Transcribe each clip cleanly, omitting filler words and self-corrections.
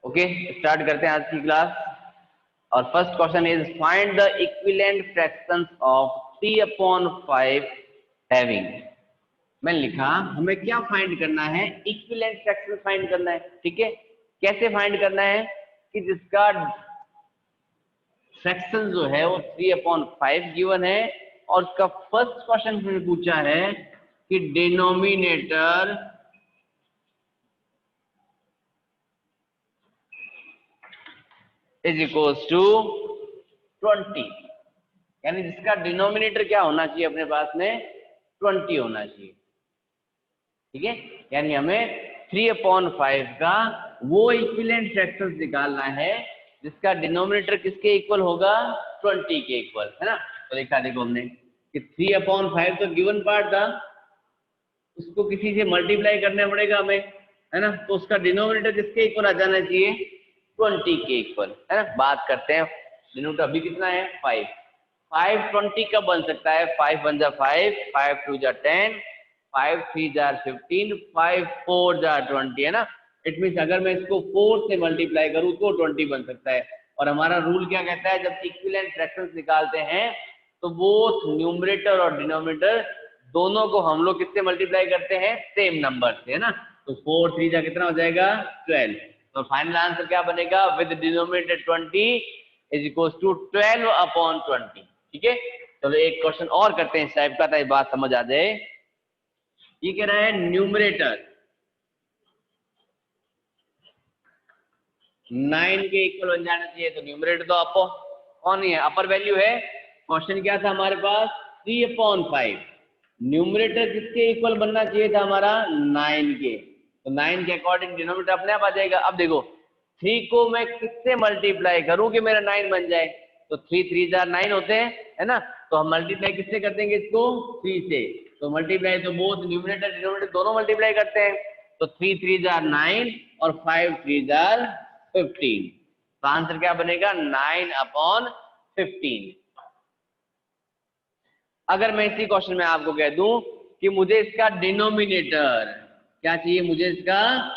Okay, start करते हैं आज की क्लास। और first question is find the equivalent fractions of 3/5 having. मैंने लिखा हमें क्या फाइंड करना है, इक्विवेलेंट फ्रैक्शन फाइंड करना है। ठीक है, कैसे फाइंड करना है कि जिसका फ्रैक्शन जो है वो 3/5 गिवन है और उसका फर्स्ट क्वेश्चन हमने पूछा है कि डिनोमिनेटर इज इक्वल्स टू 20, यानी जिसका डिनोमिनेटर क्या होना चाहिए अपने पास में 20 होना चाहिए। ठीक है, यानी हमें 3/5 का वो इक्विवेलेंट फ्रैक्शंस निकालना है जिसका डिनोमिनेटर किसके इक्वल होगा, 20 के इक्वल, है ना। तो लिखा देखो हमने कि 3/5 तो गिवन पार्ट था, उसको किसी से मल्टीप्लाई करना पड़ेगा हमें, है ना। तो उसका डिनोमिनेटर किसके इक्वल आ जाना चाहिए, 20 के इक्वल, है ना। बात करते हैं डिनोमिनेटर अभी कितना है 5। 5 20 कब बन सकता है, 5 1 जा 5, 5 2 जा 10, 5 3 जा 15, 5 4 जा 20, है ना। इट मीन्स अगर मैं इसको 4 से मल्टीप्लाई करूं तो 20 बन सकता है। और हमारा रूल क्या कहता है, जब इक्विवेलेंट फ्रैक्शंस निकालते हैं तो बोथ न्यूमरेटर और डिनोमिनेटर दोनों को हम लोग किससे मल्टीप्लाई करते हैं, सेम नंबर से, है ना। तो 4 3 जा कितना हो जाएगा 12। तो फाइनल आंसर क्या बनेगा, with denominator 20 is equal to 12/20। ठीक है, चलो एक क्वेश्चन और करते हैं इस टाइप का, ताकि बात समझ आ जाए। ये कह रहा है न्यूमरेटर 9 के इक्वल बन जाना चाहिए, तो न्यूमरेटर तो अपर कौन ही है, अपर वैल्यू है। क्वेश्चन क्या था हमारे पास, 3/5। न्यूमरेटर किसके इक्वल बनना चाहिए था हमारा, 9 के। तो 9 के अकॉर्डिंग डिनोमिनेटर अपने आप आ जाएगा। अब देखो 3 को मैं किससे मल्टीप्लाई करूं कि मेरा 9 बन जाए, तो 3 3 जा 9 होते हैं, है ना। तो हम मल्टीप्लाई किससे कर देंगे इसको, 3 से। तो मल्टीप्लाई तो बोथ न्यूमरेटर डिनोमिनेटर दोनों मल्टीप्लाई करते हैं। तो 3 3 जा 9 और 5 3 जा 15। तो आंसर क्या बनेगा, 9/15। अगर मैं इसी क्वेश्चन में आपको कह दूं कि मुझे इसका डिनोमिनेटर क्या चाहिए, मुझे इसका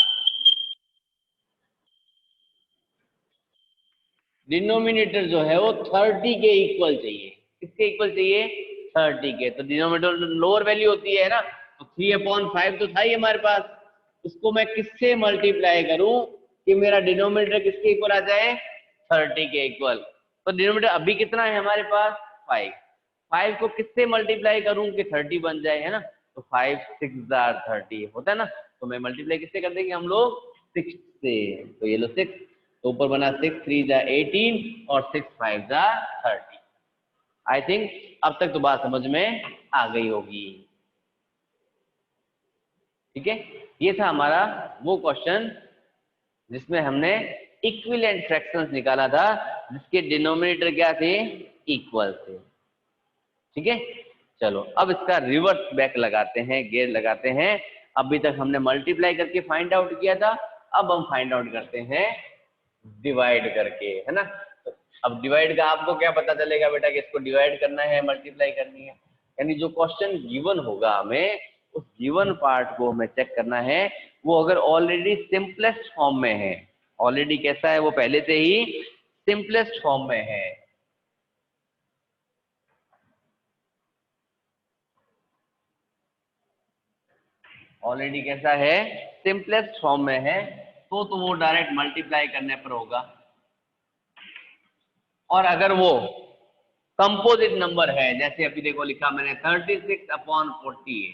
डिनोमिनेटर जो है वो 30 के इक्वल चाहिए। किसके इक्वल चाहिए, 30 के। तो डिनोमिनेटर लोअर वैल्यू होती है ना, तो 3/5 तो था ही हमारे पास, उसको मैं किससे मल्टीप्लाई करूं कि मेरा डिनोमिनेटर किसके इक्वल आ जाए, 30 के इक्वल। तो डिनोमिनेटर अभी कितना है हमारे पास 5। 5 को किससे मल्टीप्लाई करूं कि 30 बन जाए, है ना। तो 5 6 30 होता है ना। तो मैं मल्टीप्लाई किससे कर देंगे हम लोग, 6 से। तो ये लो 6, तो ऊपर बना 6 3 जा 18 और 6 5 जा 30। आई थिंक अब तक तो बात समझ में आ गई होगी। ठीक है, ये था हमारा वो क्वेश्चन जिसमें हमने इक्विवेलेंट फ्रैक्शंस निकाला था जिसके डिनोमिनेटर क्या थे, इक्वल थे। ठीक है, चलो अब इसका रिवर्स बैक लगाते हैं, गेयर लगाते हैं। अभी तक हमने मल्टीप्लाई करके फाइंड आउट किया था, अब हम फाइंड आउट करते हैं डिवाइड करके, है ना। तो अब डिवाइड का आपको क्या पता चलेगा बेटा कि इसको डिवाइड करना है मल्टीप्लाई करनी है। यानी जो क्वेश्चन गिवन होगा हमें उस गिवन पार्ट को हमें चेक करना है, वो अगर ऑलरेडी सिंपलेस्ट फॉर्म में है, ऑलरेडी कैसा है वो पहले से ही सिंपलेस्ट फॉर्म में है, ऑलरेडी कैसा है सिंपलेस्ट फॉर्म में है, तो वो डायरेक्ट मल्टीप्लाई करने पर होगा। और अगर वो कंपोजिट नंबर है, जैसे अभी देखो लिखा मैंने 36/48,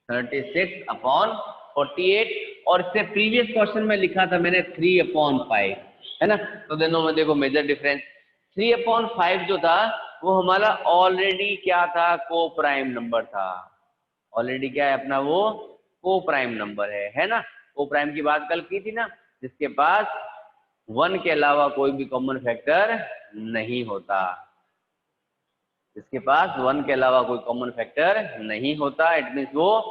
36/48, और इससे प्रीवियस क्वेश्चन में लिखा था मैंने 3/5, है ना। तो दोनों में देखो मेजर डिफरेंस, 3/5 जो था वो हमारा ऑलरेडी क्या था, को प्राइम नंबर था। ऑलरेडी क्या है अपना, वो को प्राइम नंबर है ना। को प्राइम की बात कल की थी ना, जिसके पास 1 के अलावा कोई भी कॉमन फैक्टर नहीं होता, जिसके पास 1 के अलावा कोई कॉमन फैक्टर नहीं होता, इट मीन्स वो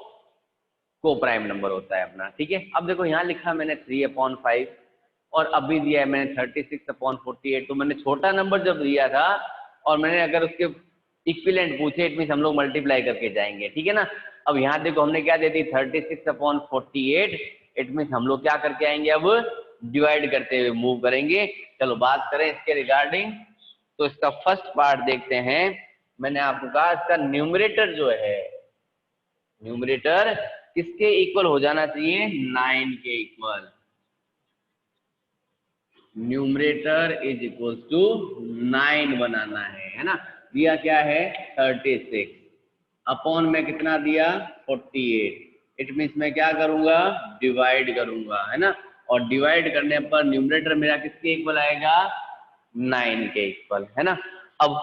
को प्राइम नंबर होता है अपना। ठीक है, अब देखो यहाँ लिखा मैंने 3/5 और अभी दिया है मैंने 36/48। तो मैंने छोटा नंबर जब दिया था और मैंने अगर उसके इक्विवेलेंट पूछे, इट मीन्स हम लोग मल्टीप्लाई करके जाएंगे। ठीक है ना। अब यहाँ देखो हमने क्या दे दी 36/48, इट मीन्स हम लोग क्या करके आएंगे, अब डिवाइड करते हुए मूव करेंगे। चलो बात करें इसके रिगार्डिंग। तो इसका फर्स्ट पार्ट देखते हैं। मैंने आपको कहा इसका न्यूमरेटर जो है, न्यूमरेटर किसके इक्वल हो जाना चाहिए, 9 के equal. Numerator is equal to 9 बनाना है ना। दिया क्या है 36, अपॉन में कितना दिया 48। इट मीन्स मैं क्या करूंगा, डिवाइड करूंगा, है ना। और डिवाइड करने पर न्यूमरेटर मेरा किसके इक्वल आएगा, 9 के इक्वल, है ना। अब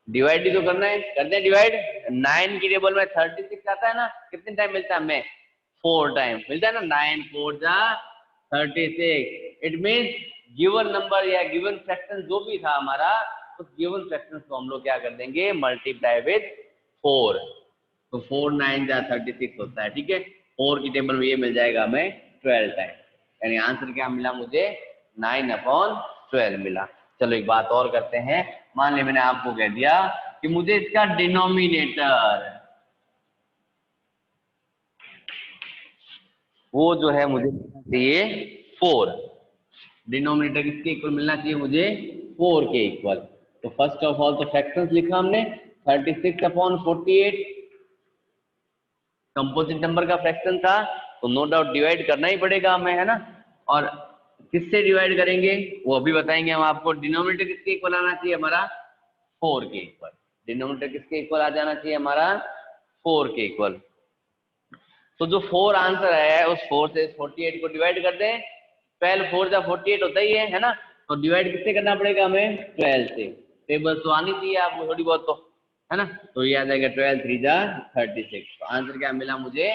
डिवाइड ही तो करना है, करते हैं डिवाइड। 9 की टेबल में 36 आता है ना, कितने टाइम मिलता है हमें, 4 टाइम मिलता है ना। 9 4 जा 36। इट मीन्स गिवन नंबर या गिवन फ्रैक्शन जो भी था हमारा, उस गिवन फ्रैक्शन को हम लोग क्या कर देंगे, मल्टीप्लाई विद 4। तो 4 9 जा 36 होता है, ठीक है। 4 की टेबल में ये मिल जाएगा हमें 12 टाइम, यानी आंसर क्या मिला मुझे, 9/12 मिला। चलो एक बात और करते हैं। मान ली मैंने आपको कह दिया कि मुझे इसका डिनोमिनेटर, वो जो है मुझे चाहिए 4। डिनोमिनेटर किसके इक्वल मिलना चाहिए मुझे, 4 के इक्वल। तो फर्स्ट ऑफ ऑल तो फ्रैक्शंस लिखा हमने, 36/48 कंपोजिट नंबर का फ्रैक्शन था, तो नो डाउट डिवाइड करना ही पड़ेगा हमें, है ना। और किससे डिवाइड करेंगे वो अभी बताएंगे हम आपको। डिनोमिनेटर किसके इक्वल आना चाहिए हमारा, 4 के इक्वल। डिनोमिनेटर किसके इक्वल आ जाना चाहिए हमारा, 4 के इक्वल। तो जो 4 आंसर है उस 4 से 48 को डिवाइड कर दें। 12 4 जा 48 होता ही है ना। तो डिवाइड किससे करना पड़ेगा हमें, 12 से। टेबल तो आनी चाहिए आपको थोड़ी बहुत तो, है ना। तो ये आ जाएगा 12 3 जा 36। तो आंसर क्या मिला मुझे,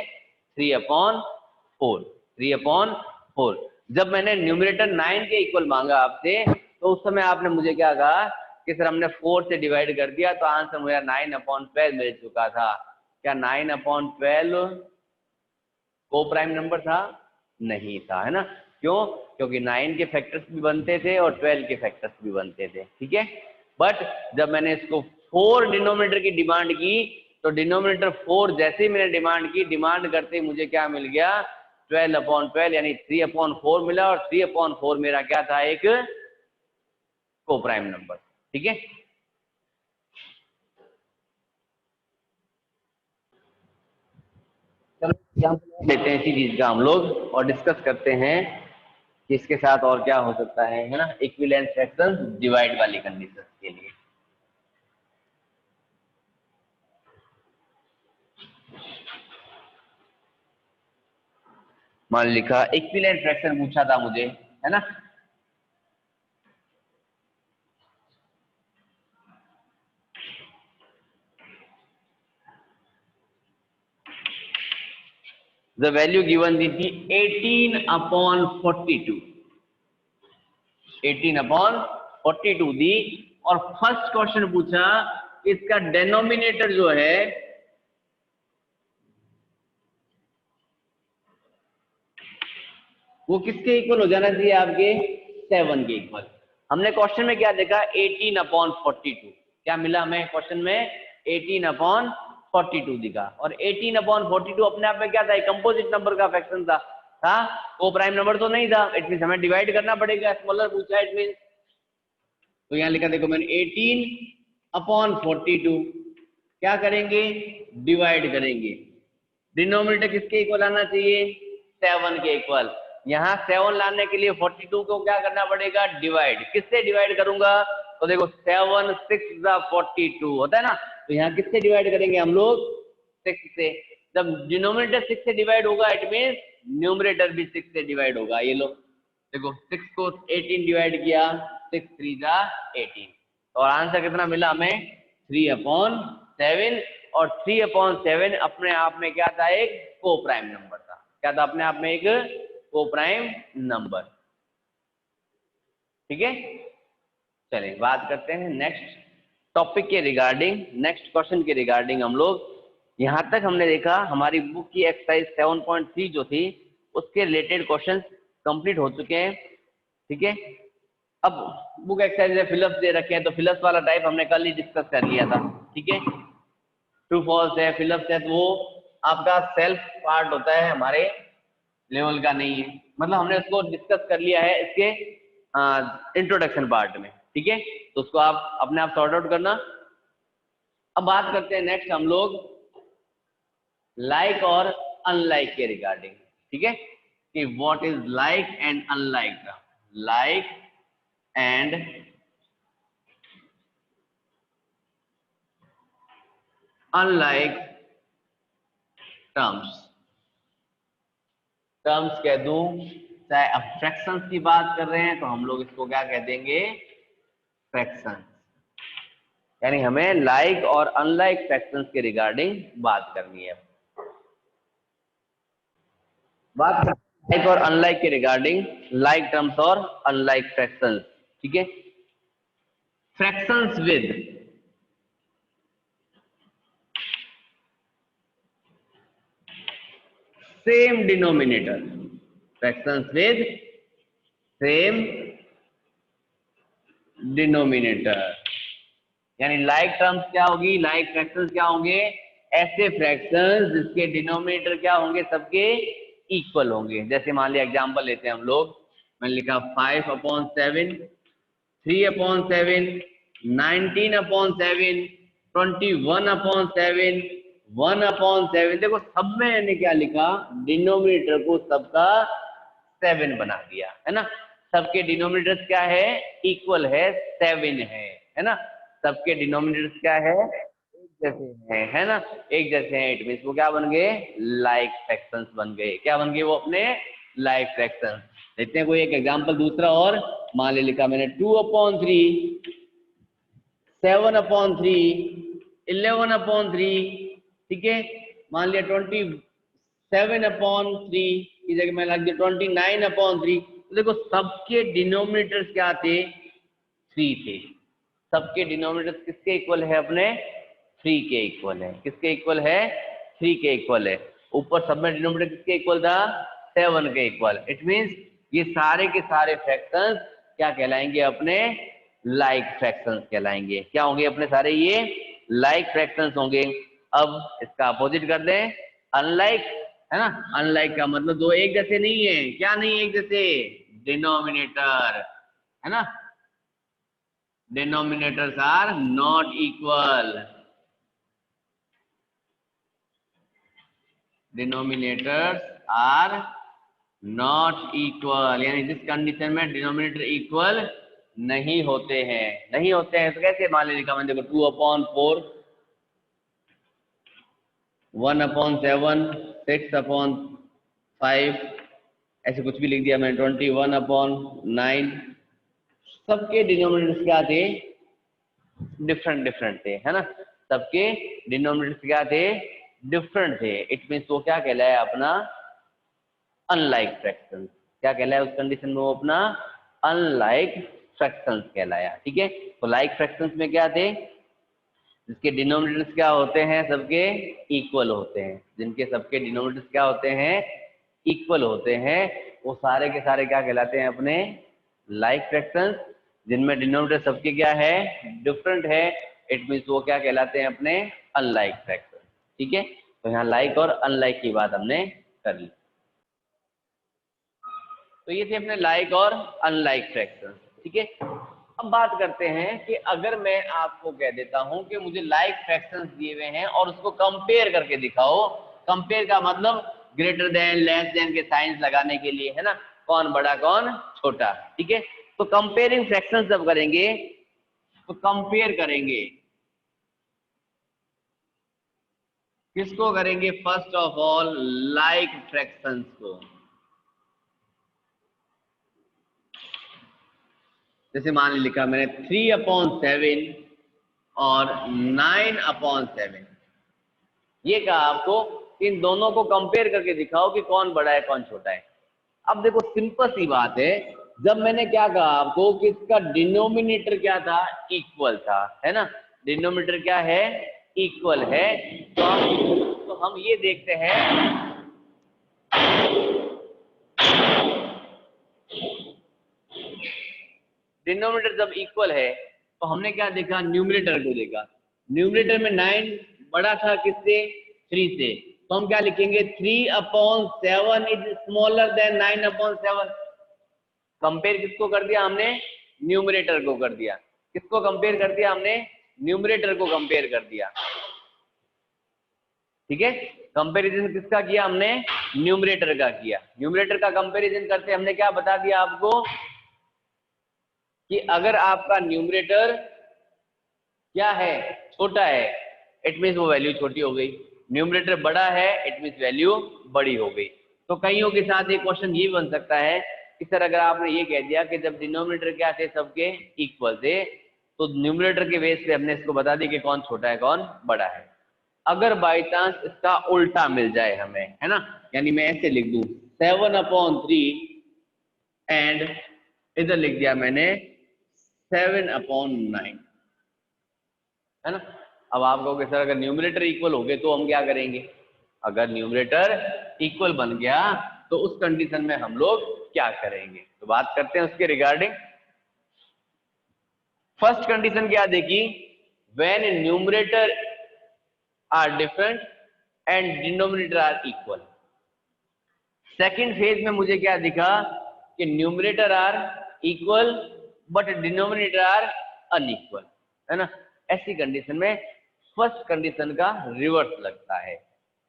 3/4। 3/4। जब मैंने न्यूमरेटर 9 के इक्वल मांगा आपसे, तो उस समय आपने मुझे क्या कहा कि सर हमने 4 से डिवाइड कर दिया, तो आंसर मेरा 9/12 मिल चुका था। क्या 9/12 को प्राइम नंबर था, नहीं था, है ना। क्यों, क्योंकि 9 के फैक्टर्स भी बनते थे और 12 के फैक्टर्स भी बनते थे, ठीक है। बट जब मैंने इसको 4 डिनोमिनेटर की डिमांड की, तो डिनोमिनेटर 4 जैसे ही मैंने डिमांड की, डिमांड करते ही मुझे क्या मिल गया, 12/12 यानी 3/4 मिला। और 3/4 मेरा क्या था, एक को प्राइम नंबर, ठीक है। चलो लेते हैं इसी चीज का हम लोग और डिस्कस करते हैं कि इसके साथ और क्या हो सकता है ना, इक्विवेलेंट फ्रैक्शंस डिवाइड वाली कंडीशन के लिए। मान लिखा इक्विवेलेंट फ्रैक्शन पूछा था मुझे, है ना। द वैल्यू गिवन दी थी 18/42, 18/42 दी। और फर्स्ट क्वेश्चन पूछा इसका डेनोमिनेटर जो है वो किसके इक्वल हो जाना चाहिए, आपके 7 के इक्वल। हमने क्वेश्चन में क्या देखा, 18/42। क्या मिला हमें क्वेश्चन में, 18/42 दिखा। और 18/42 अपने आप में क्या था, कंपोजिट नंबर का फ्रैक्शन था वो प्राइम नंबर तो नहीं था। इट मीन हमें डिवाइड करना पड़ेगा, स्मॉलर पूछा इट मीन। तो यहाँ लिखा देखो मैंने 18/42 क्या करेंगे, डिवाइड करेंगे। डिनोमिनेटर किसके इक्वल आना चाहिए, 7 के इक्वल। यहाँ 7 लाने के लिए 42 को क्या करना पड़ेगा, डिवाइड। किससे डिवाइड करूंगा, तो देखो 7 6 42 होता है ना। तो यहाँ किससे डिवाइड करेंगे हम लोग, 6 से। जब डिनोमिनेटर 6 से डिवाइड होगा, इट मीन न्यूमरेटर भी 6 से डिवाइड होगा। ये लो देखो 6 को 18 डिवाइड किया, 6 3 जा 18। और आंसर कितना मिला हमें, 3/7। और 3/7 अपने आप में क्या था, एक को प्राइम नंबर था। क्या था अपने आप में, एक को प्राइम नंबर, ठीक है। चलिए बात करते हैं नेक्स्ट टॉपिक के रिगार्डिंग, नेक्स्ट क्वेश्चन के रिगार्डिंग। हम लोग यहां तक हमने देखा हमारी बुक की एक्सरसाइज 7.3 जो थी उसके रिलेटेड क्वेश्चंस कंप्लीट हो चुके हैं, ठीक है। अब बुक एक्सरसाइज फिलअप्स दे रखे हैं, तो फिलअप्स वाला टाइप हमने कल ही डिस्कस कर लिया था, ठीक है। ट्रू फॉल्स है, फिलअप्स है, तो वो आपका सेल्फ पार्ट होता है, हमारे लेवल का नहीं है, मतलब हमने उसको डिस्कस कर लिया है इसके इंट्रोडक्शन पार्ट में, ठीक है। तो उसको आप अपने आप सॉर्ट आउट करना। अब बात करते हैं नेक्स्ट हम लोग लाइक और अनलाइक के रिगार्डिंग, ठीक है, कि what is like and unlike. Like and unlike terms कह दूं, चाहे अब फ्रैक्शंस की बात कर रहे हैं तो हम लोग इसको क्या कह देंगे, फ्रैक्शंस। यानी हमें लाइक और अनलाइक फ्रैक्शंस के रिगार्डिंग बात करनी है। बात लाइक और अनलाइक के रिगार्डिंग, लाइक टर्म्स और अनलाइक फ्रैक्शंस, ठीक है। Fractions with same denominator, fractions with same denominator. यानी लाइक टर्म्स क्या होगी, लाइक फ्रैक्शंस क्या होंगे, ऐसे फ्रैक्शंस जिसके डिनोमिनेटर क्या होंगे, सबके इक्वल होंगे। जैसे मान लिया एग्जांपल लेते हैं हम लोग, मैंने लिखा 5/7, 3/7, 19/7, 21/7, 1/7। देखो सब में मैंने क्या लिखा, डिनोमिनेटर को सबका 7 बना दिया, है ना। सबके डिनोमिनेटर्स क्या है, इक्वल है, 7 है ना। सबके डिनोमिनेटर्स क्या है, एक जैसे हैं, है ना, एक जैसे हैं। इट मींस वो क्या बन गए, लाइक फ्रैक्शंस बन गए। क्या बन गए वो, अपने लाइक फ्रैक्शंस। देखते हैं कोई एक एग्जांपल दूसरा और। मान ले लिखा मैंने 2/3, 7/3, 11/3, ठीक है। मान लिया 27/3 की जगह मैं लग दिया 29/3। तो देखो सबके डिनोमिनेटर्स क्या थे, 3 थे। सबके डिनोमिनेटर्स किसके इक्वल है, अपने 3 के इक्वल है। किसके इक्वल है, 3 के इक्वल है। ऊपर सब में डिनोमिनेटर किसके इक्वल था, 7 के इक्वल। इट मींस ये सारे के सारे फ्रैक्शंस क्या कहलाएंगे, अपने लाइक फ्रैक्शंस कहलाएंगे। क्या होंगे अपने सारे, ये लाइक फ्रैक्शंस होंगे। अब इसका अपोजिट कर दें, अनलाइक, है ना। अनलाइक का मतलब दो एक जैसे नहीं है, क्या नहीं एक जैसे, डिनोमिनेटर, है ना। denominators are not equal, denominators are not equal। यानी जिस कंडीशन में डिनोमिनेटर इक्वल नहीं होते हैं, नहीं होते हैं तो कैसे, मान लिखा मैंने देखो 2/4, 1/7, 6/5, ऐसे कुछ भी लिख दिया मैंने, 21/9। सबके डिनोमिनेटर्स क्या थे, डिफरेंट डिफरेंट थे, है ना। सबके डिनोमिनेटर्स क्या थे, डिफरेंट थे। इट मींस वो क्या कहलाया, अपना अनलाइक फ्रैक्शंस। क्या कहलाया उस कंडीशन में, वो अपना अनलाइक फ्रैक्शंस कहलाया, ठीक है। तो लाइक फ्रैक्शंस में क्या थे, जिसके डिनोमिनेटर्स क्या होते हैं, सबके इक्वल होते हैं। जिनके सबके डिनोमिनेटर्स क्या होते हैं, इक्वल होते हैं, वो सारे के सारे क्या कहलाते हैं, अपने लाइक फ्रैक्शंस। जिनमें डिनोमिनेटर सबके क्या है, डिफरेंट है। इट मींस वो क्या कहलाते हैं, अपने अनलाइक फ्रैक्शंस, ठीक है। तो यहाँ लाइक और अनलाइक की बात हमने कर ली। तो ये थे अपने लाइक और अनलाइक फ्रैक्शंस, ठीक है। अब बात करते हैं कि अगर मैं आपको कह देता हूं कि मुझे लाइक फ्रैक्शंस दिए हुए हैं और उसको कंपेयर करके दिखाओ। कंपेयर का मतलब ग्रेटर देन, लेस देन के साइंस लगाने के लिए, है ना, कौन बड़ा कौन छोटा, ठीक है। तो कंपेयरिंग फ्रैक्शंस जब करेंगे तो कंपेयर करेंगे, किसको करेंगे, first of all like fractions को। जैसे मान लिखा मैंने 3/7 और 9/7। ये कहा आपको इन दोनों को कंपेयर करके दिखाओ कि कौन बड़ा है कौन छोटा है। अब देखो सिंपल सी बात है, जब मैंने क्या कहा आपको कि इसका डिनोमिनेटर क्या था, इक्वल था, है ना। डिनोमिनेटर क्या है, इक्वल है। तो हम ये देखते हैं, डिनोमिनेटर जब इक्वल है तो हमने क्या देखा, न्यूमरेटर को देखा। न्यूमरेटर में 9 बड़ा था किससे, 3 से। तो हम क्या लिखेंगे 3/7 इज स्मॉलर देन 9/7। कंपेयर किसको कर दिया हमने, न्यूमरेटर को कर दिया। किसको कंपेयर कर दिया हमने, न्यूमरेटर को कंपेयर कर दिया। ठीक है, कंपैरिजन किसका किया हमने, न्यूमरेटर का किया। न्यूमरेटर का कंपैरिजन करते हमने क्या बता दिया आपको कि अगर आपका न्यूमरेटर क्या है, छोटा है, इट मीन्स वो वैल्यू छोटी हो गई। न्यूमरेटर बड़ा है, इट मीन्स वैल्यू बड़ी हो गई। तो कईयों के साथ एक क्वेश्चन ये बन सकता है कि सर अगर आपने ये कह दिया कि जब डिनोमिनेटर क्या थे, सबके इक्वल थे, तो न्यूमरेटर के बेस पे हमने इसको बता दी कि कौन छोटा है कौन बड़ा है। अगर बाई चांस इसका उल्टा मिल जाए हमें, है ना, यानी मैं ऐसे लिख दूं 7/3 एंड इधर लिख दिया मैंने 7/9, है ना। अब आप कहोगे सर अगर न्यूमरेटर इक्वल हो गए तो हम क्या करेंगे। अगर न्यूमरेटर इक्वल बन गया तो उस कंडीशन में हम लोग क्या करेंगे, तो बात करते हैं उसके रिगार्डिंग। फर्स्ट कंडीशन क्या देखी, when numerator are different and denominator are equal. Second phase में मुझे क्या दिखा कि numerator are equal but denominator are unequal, है ना। ऐसी कंडीशन में फर्स्ट कंडीशन का रिवर्स लगता है।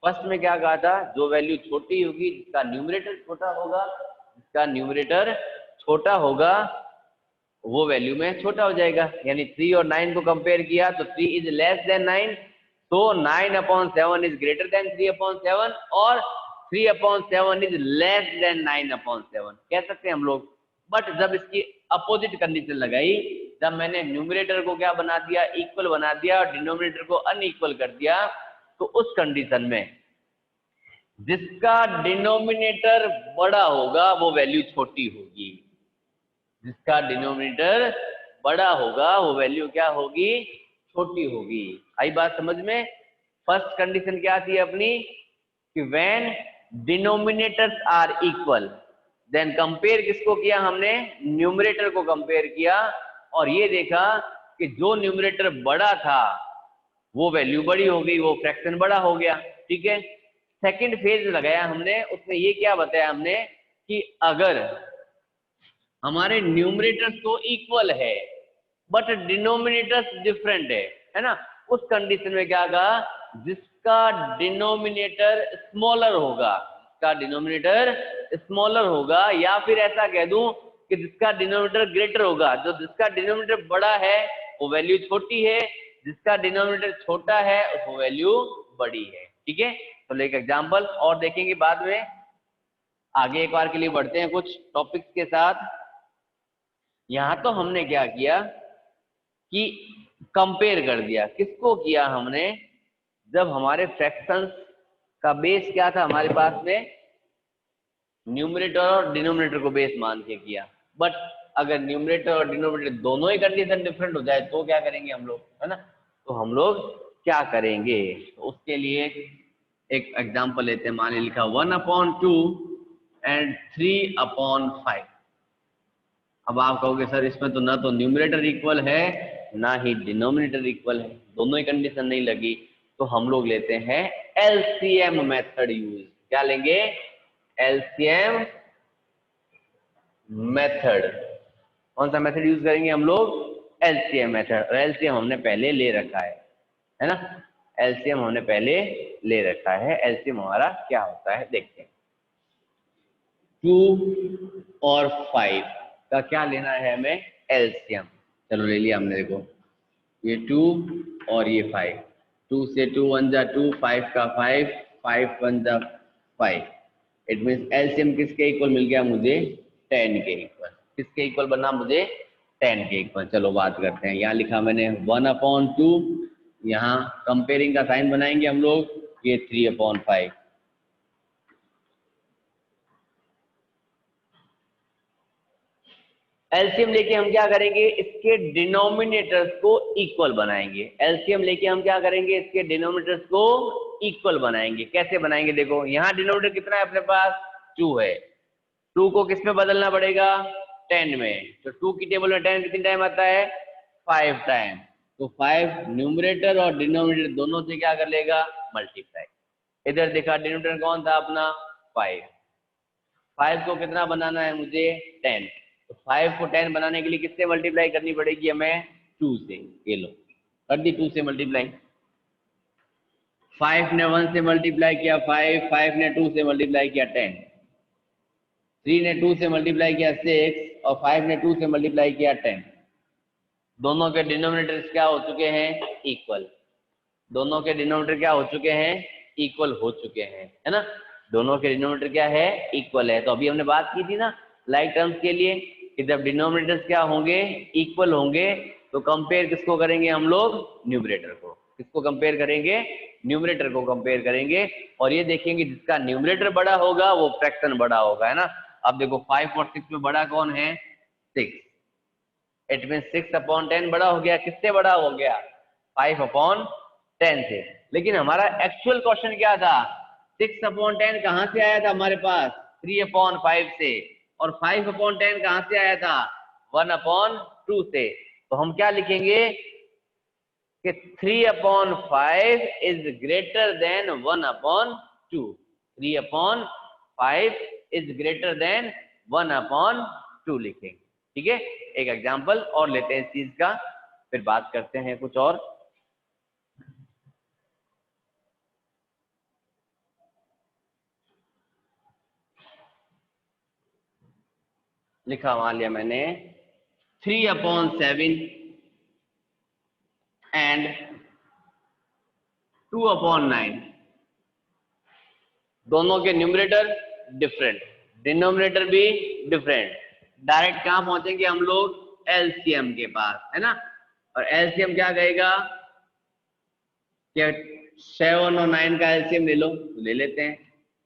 फर्स्ट में क्या कहा था, जो वैल्यू छोटी होगी, जिसका न्यूमरेटर छोटा होगा, जिसका न्यूमरेटर छोटा होगा वो वैल्यू में छोटा हो जाएगा। यानी 3 और 9 को कंपेयर किया तो 3 इज लेस देन 9, तो 9/7 इज ग्रेटर देन 3/7 और 3/7 इज लेस देन 9/7 कह सकते हैं हम लोग। बट जब इसकी अपोजिट कंडीशन लगाई, जब मैंने न्यूमरेटर को क्या बना दिया, इक्वल बना दिया और डिनोमिनेटर को अनइक्वल कर दिया, तो उस कंडीशन में जिसका डिनोमिनेटर बड़ा होगा वो वैल्यू छोटी होगी, जिसका डिनोमिनेटर बड़ा होगा वो वैल्यू क्या होगी, छोटी होगी। आई बात समझ में। फर्स्ट कंडीशन क्या थी अपनी कि when denominators are equal, then compare किसको किया हमने, न्यूमरेटर को कंपेयर किया और ये देखा कि जो न्यूमरेटर बड़ा था वो वैल्यू बड़ी हो गई, वो फ्रैक्शन बड़ा हो गया। ठीक है, सेकंड फेज लगाया हमने, उसमें ये क्या बताया हमने कि अगर हमारे न्यूमरेटर्स तो इक्वल है बट डिनोमिनेटर्स डिफरेंट है ना, उस कंडीशन में क्या कहा, जिसका डिनोमिनेटर स्मॉलर होगा, जिसका डिनोमिनेटर स्मॉलर होगा, या फिर ऐसा कह दूं कि जिसका डिनोमिनेटर ग्रेटर होगा, जो जिसका डिनोमिनेटर बड़ा है वो वैल्यू छोटी है, जिसका डिनोमिनेटर छोटा है वो वैल्यू बड़ी है। ठीक है, तो एक एग्जांपल और देखेंगे बाद में, आगे एक बार के लिए बढ़ते हैं कुछ टॉपिक्स के साथ। यहां तो हमने क्या किया कि कंपेयर कर दिया, किसको किया हमने, जब हमारे फ्रैक्शंस का बेस क्या था हमारे पास में, न्यूमरेटर और डिनोमिनेटर को बेस मान के किया। बट अगर न्यूमरेटर और डिनोमिनेटर दोनों ही कंडीशन डिफरेंट हो जाए तो क्या करेंगे हम लोग, है ना। तो हम लोग क्या करेंगे, तो उसके लिए एक एग्जांपल लेते हैं। मान लिखा 1/2 एंड 3/5। अब आप कहोगे सर इसमें तो ना तो न्यूमरेटर इक्वल है ना ही डिनोमिनेटर इक्वल है, दोनों ही कंडीशन नहीं लगी, तो हम लोग लेते हैं एलसीएम मेथड यूज। क्या लेंगे, एलसीएम मेथड। कौन सा मेथड यूज करेंगे हम लोग, एलसीएम मेथड। और एलसीएम हमने पहले ले रखा है ना, एलसीएम हमने पहले ले रखा है। एलसीएम हमारा क्या होता है देखते हैं। 2 और 5 का क्या लेना है हमें, एलसीएम। चलो ले लिया हमने, देखो ये 2 और ये 5, 2 से 2 1 जा 2, 5 का 5, 5 1 जा 5। इट मीन्स एलसीएम किसके इक्वल मिल गया मुझे, 10 के इक्वल। किसके इक्वल बना मुझे, 10 के इक्वल। चलो बात करते हैं, यहाँ लिखा मैंने 1/2, यहाँ कंपेयरिंग का साइन बनाएंगे हम लोग, ये 3/5। एलसीएम लेके हम क्या करेंगे, इसके डिनोमिनेटर्स को इक्वल बनाएंगे। एलसीएम लेके हम क्या करेंगे, इसके डिनोमिनेटर्स को इक्वल बनाएंगे। कैसे बनाएंगे, देखो यहाँ डिनोमिनेटर कितना है अपने पास, 2 है। 2 को किस में बदलना पड़ेगा, 10 में। तो 2 की टेबल में 10 कितनी टाइम आता है, 5 टाइम। तो 5 न्यूमरेटर और डिनोमिनेटर दोनों से क्या कर लेगा, मल्टीप्लाई। इधर देखा डिनोमिनेटर कौन था अपना 5। 5 को कितना बनाना है मुझे 10। तो 5 को 10 बनाने के लिए किससे मल्टीप्लाई करनी पड़ेगी हमें 2 से। ये लो कर दी 2 से मल्टीप्लाई। 5 ने 1 से मल्टीप्लाई किया 5, 5 ने 2 से मल्टीप्लाई किया 10, 3 ने 2 से मल्टीप्लाई किया 6 और 5 ने 2 से मल्टीप्लाई किया 10। दोनों के डिनोमिनेटर्स क्या हो चुके हैं इक्वल। दोनों के डिनोमिनेटर क्या हो चुके हैं इक्वल हो चुके हैं, है ना। दोनों के डिनोमिनेटर क्या है इक्वल है। तो अभी हमने बात की थी ना लाइक टर्म्स के लिए कि जब डिनोमिनेटर्स क्या होंगे इक्वल होंगे तो कंपेयर किसको करेंगे हम लोग न्यूमरेटर को। किसको कंपेयर करेंगे न्यूमरेटर को कंपेयर करेंगे और ये देखेंगे जिसका न्यूमरेटर बड़ा होगा वो फ्रैक्शन बड़ा होगा, है ना। अब देखो 5 और 6 में बड़ा कौन है 6। इट मीन 6/10 बड़ा हो गया। किससे बड़ा हो गया 5/10 से। लेकिन हमारा एक्चुअल क्वेश्चन क्या था 6/10 कहां से आया था हमारे पास 3/5 से और 5/10 कहां से आया था 1/2 से। तो हम क्या लिखेंगे कि 3/5 is greater than 1/2। 3/5 is greater than 1/2 लिखेंगे। ठीक है, एक एग्जांपल और लेते हैं इस चीज का, फिर बात करते हैं कुछ और। लिखा मान लिया मैंने 3/7 एंड 2/9। दोनों के न्यूमरेटर डिफरेंट, डिनोमिनेटर भी डिफरेंट। डायरेक्ट कहां पहुंचेंगे हम लोग एलसीएम के पास, है ना। और एलसीएम क्या कहेगा कि 7 और 9 का एलसीएम ले लो, तो ले लेते हैं।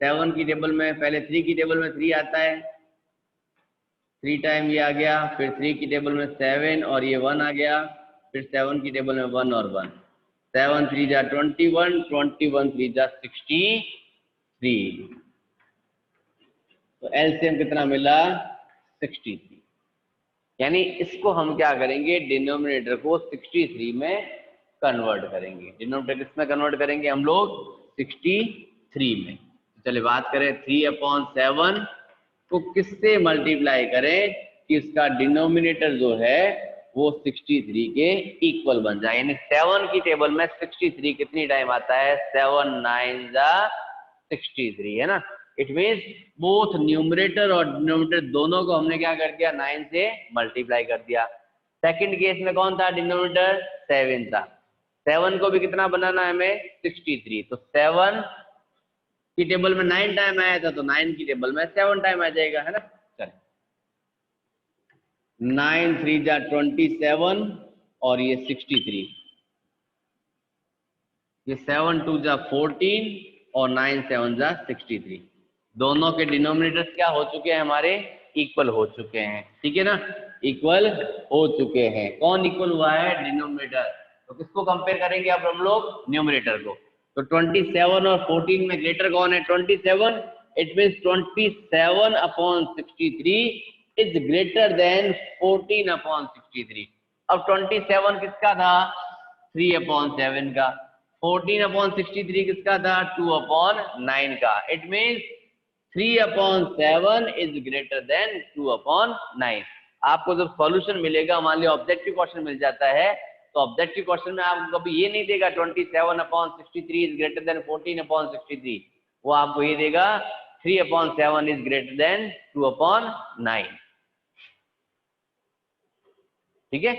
7 की टेबल में पहले 3 की टेबल में 3 आता है, 3 टाइम ये आ गया, फिर 3 की टेबल में 7 और ये 1 आ गया, फिर 7 की टेबल में 1 और 1। 7 3 जा 21, 21 3 जा 63। तो एलसीएम कितना मिला 63। यानी इसको हम क्या करेंगे डिनोमिनेटर को 63 में कन्वर्ट करेंगे। डिनोमिनेटर किस में कन्वर्ट करेंगे हम लोग 63 में। चलिए बात करें 3/7 को किससे मल्टीप्लाई करें कि इसका डिनोमिनेटर जो है वो 63 के इक्वल बन जाए। यानी 7 की टेबल में 63 कितनी टाइम आता है 7 9 जा 63, है ना। इट मीन्स बोथ न्यूमरेटर और डिनोमिनेटर दोनों को हमने क्या कर दिया 9 से मल्टीप्लाई कर दिया। सेकंड केस में कौन था डिनोमिनेटर 7 था। 7 को भी कितना बनाना है हमें 63। तो 7 की टेबल में 9 टाइम आया था तो 9 की टेबल में 7 टाइम आ जाएगा, है ना। चलिए 9 3 जा 27 और ये 63, ये 7 2 जा 14 और 9 7 जा 63। दोनों के डिनोमिनेटर्स क्या हो चुके हैं हमारे इक्वल हो चुके हैं, ठीक है ना, इक्वल हो चुके हैं। कौन इक्वल हुआ है डिनोमिनेटर। तो किसको कंपेयर करेंगे अब हम लोग न्यूमरेटर को। तो 27 और 14 में ग्रेटर कौन है 27। It means 27/63 is greater than 14/63। अब 27 किसका था 3/7 का, 14/63 किसका था 2/9 का। It means 3/7 is greater than 2/9। आपको जब सॉल्यूशन मिलेगा, मान लिया ऑब्जेक्टिव क्वेश्चन मिल जाता है, तो ऑब्जेक्टिव क्वेश्चन में आपको कभी ये नहीं देगा 27/63 इज ग्रेटर देन 14/63। वो आपको ये देगा 3/7 इज ग्रेटर देन 2/9। ठीक है,